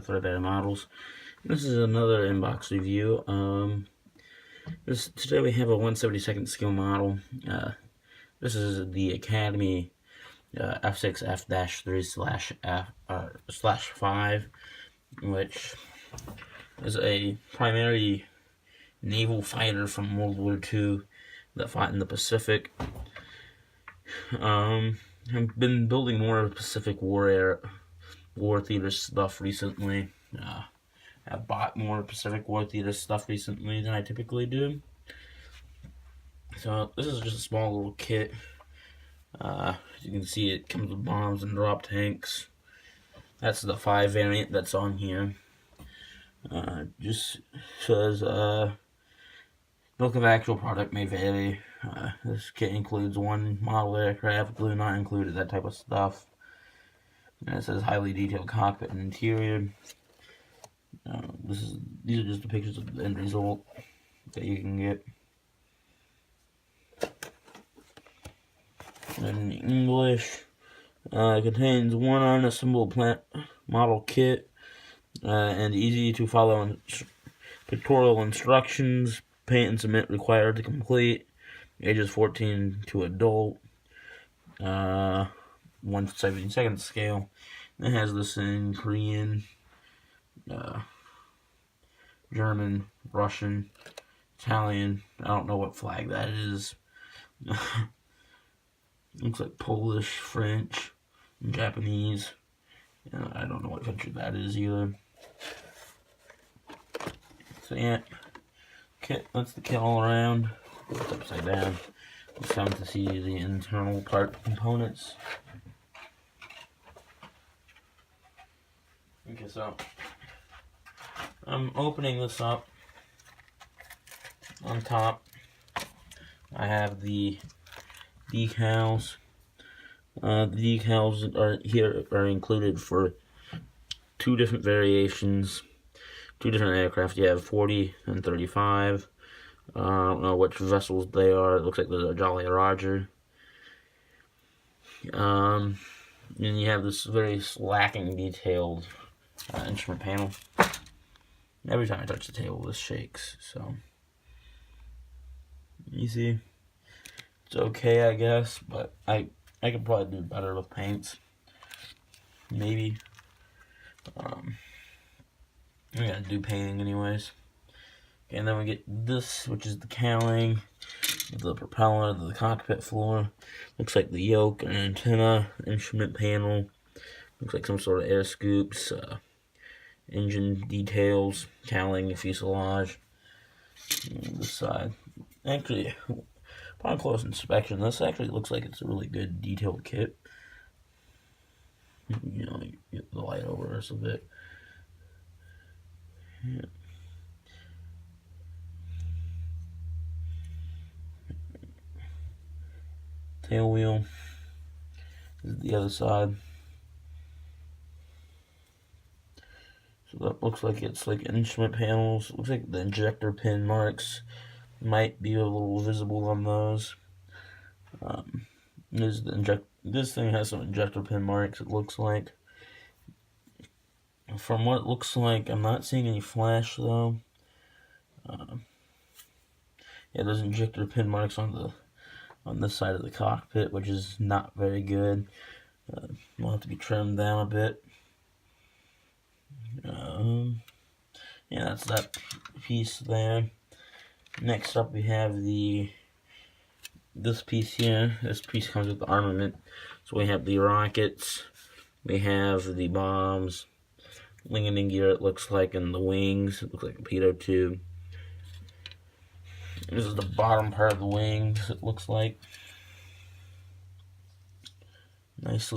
Threadbare Models. This is another inbox review. Today we have a 1/72 scale model. This is the Academy F6f3/5, which is a primary naval fighter from World War II that fought in the Pacific. I've been building more Pacific War Theater stuff recently. I've bought more Pacific War Theater stuff recently than I typically do. So this is just a small little kit. As you can see, it comes with bombs and drop tanks. That's the 5 variant that's on here. Just says look of actual product may vary. This kit includes one model aircraft, glue not included, that type of stuff. And it says highly detailed cockpit and interior. These are just the pictures of the end result that you can get. In English, contains one unassembled plant model kit and easy to follow pictorial instructions. Paint and cement required to complete. Ages 14 to adult. 1/72 scale. It has this in Korean, German, Russian, Italian. I don't know what flag that is. Looks like Polish, French, and Japanese. I don't know what country that is either. So yeah, that's the kit all around. It's upside down. It's time to see the internal part components. Okay, so I'm opening this up. On top, I have the decals. The decals are included for two different variations, two different aircraft. You have 40 and 35. I don't know which vessels they are. It looks like there's a Jolly Roger. And you have this very lacking detailed instrument panel. Every time I touch the table, this shakes. So you see, it's okay, I guess, but I could probably do better with paints. Maybe. I'm gonna do painting anyways. Okay, and then we get this, which is the cowling, the propeller, the cockpit floor. Looks like the yoke, an antenna, instrument panel. Looks like some sort of air scoops, engine details, cowling, fuselage. And this side. Actually, upon close inspection, this actually looks like it's a really good detailed kit. You know, you get the light over us a bit. Yeah. Tail wheel. This is the other side. So that looks like it's like instrument panels. Looks like the injector pin marks might be a little visible on those. This thing has some injector pin marks, it looks like. From what it looks like, I'm not seeing any flash though. Yeah, there's injector pin marks on this side of the cockpit, which is not very good. Will have to be trimmed down a bit. Yeah, that's that piece there. Next up, we have this piece here. This piece comes with the armament. So we have the rockets, we have the bombs, landing gear, it looks like, and the wings. It looks like a pitot tube. This is the bottom part of the wings, it looks like. Nice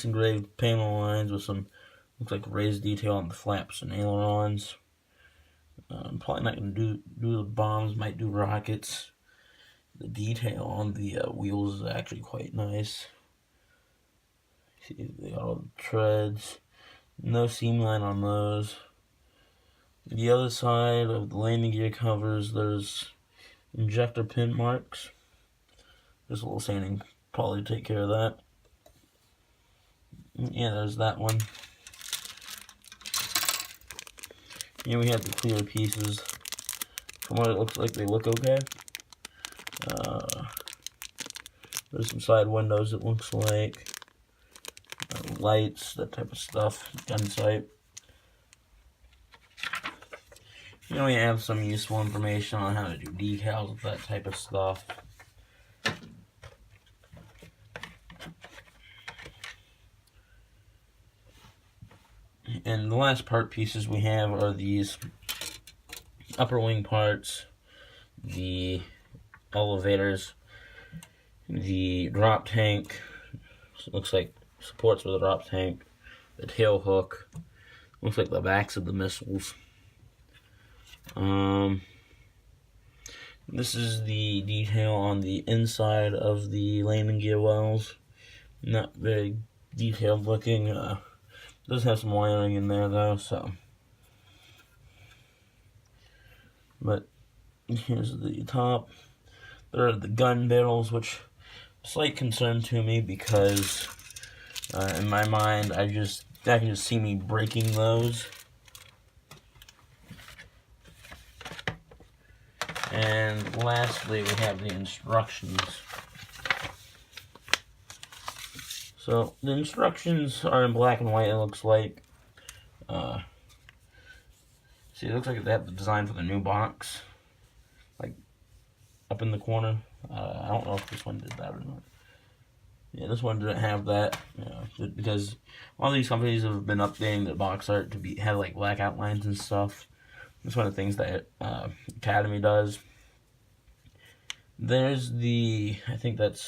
engraved panel lines with some, looks like raised detail on the flaps and ailerons. I'm probably not going to do the bombs, might do rockets. The detail on the wheels is actually quite nice. See, they got all the treads. No seam line on those. The other side of the landing gear covers, there's injector pin marks. Just a little sanding, probably take care of that. Yeah, there's that one. Here we have the clear pieces. From what it looks like, they look okay. There's some side windows, it looks like. Lights, that type of stuff. Gun sight. You know, we have some useful information on how to do decals, that type of stuff. And the last part pieces we have are these upper wing parts, the elevators, the drop tank, looks like supports for the drop tank, the tail hook, looks like the backs of the missiles. This is the detail on the inside of the landing gear wells. Not very detailed looking. Does have some wiring in there though, so. But here's the top. There are the gun barrels, which are a slight concern to me because in my mind, I can just see me breaking those. And lastly, we have the instructions. So the instructions are in black and white, it looks like. See, it looks like they have the design for the new box, like up in the corner. I don't know if this one did that or not. Yeah, this one didn't have that, because all these companies have been updating their box art to have like black outlines and stuff. That's one of the things that Academy does. There's I think that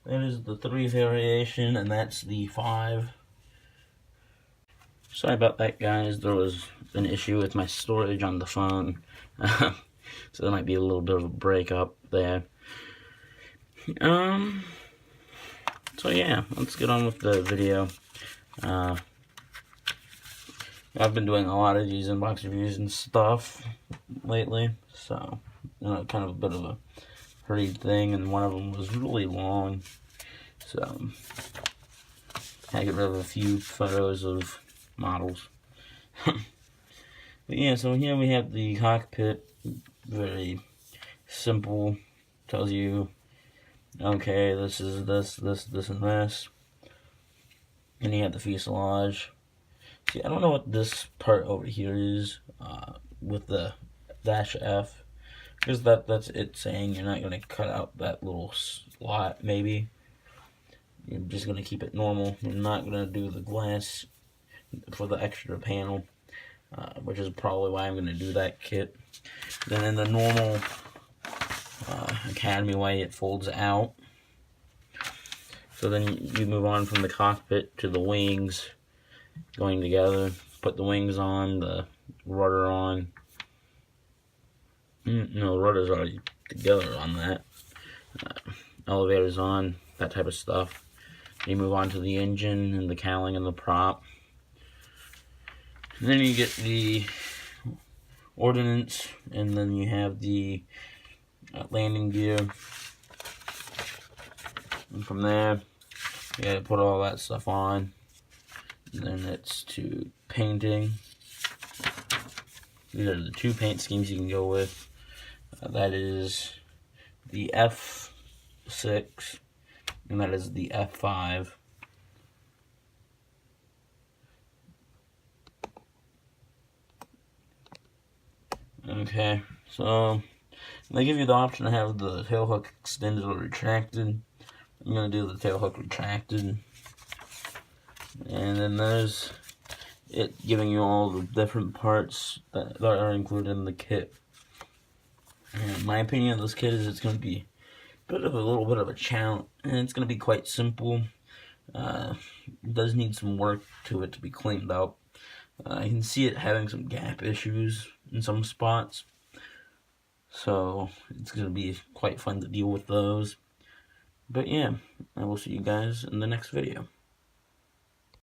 is the 3 variation, and that's the 5. Sorry about that, guys. There was an issue with my storage on the phone, so there might be a little bit of a breakup there. So yeah, let's get on with the video. I've been doing a lot of these inbox reviews and stuff lately, so kind of a bit of a hurried thing, and one of them was really long, so I get rid of a few photos of models. But yeah, so here we have the cockpit. Very simple. Tells you, okay, this is this, and this. And you have the fuselage. See, I don't know what this part over here is with the -F, because that's it saying you're not going to cut out that little slot, maybe. You're just going to keep it normal. You're not going to do the glass for the extra panel, which is probably why I'm going to do that kit. Then in the normal Academy way, it folds out. So then you move on from the cockpit to the wings going together. Put the wings on, the rudder on. No, the rudder's already together on that. Elevators on, that type of stuff. You move on to the engine and the cowling and the prop. And then you get the ordnance, and then you have the landing gear. And from there, you gotta put all that stuff on. And then it's to painting. These are the 2 paint schemes you can go with. That is the F6, and that is the F5. Okay, so they give you the option to have the tail hook extended or retracted. I'm going to do the tail hook retracted. And then there's it giving you all the different parts that are included in the kit. And my opinion of this kit is it's going to be a little bit of a challenge, and it's going to be quite simple. It does need some work to it to be cleaned up. I can see it having some gap issues in some spots, so it's going to be quite fun to deal with those. But yeah, I will see you guys in the next video.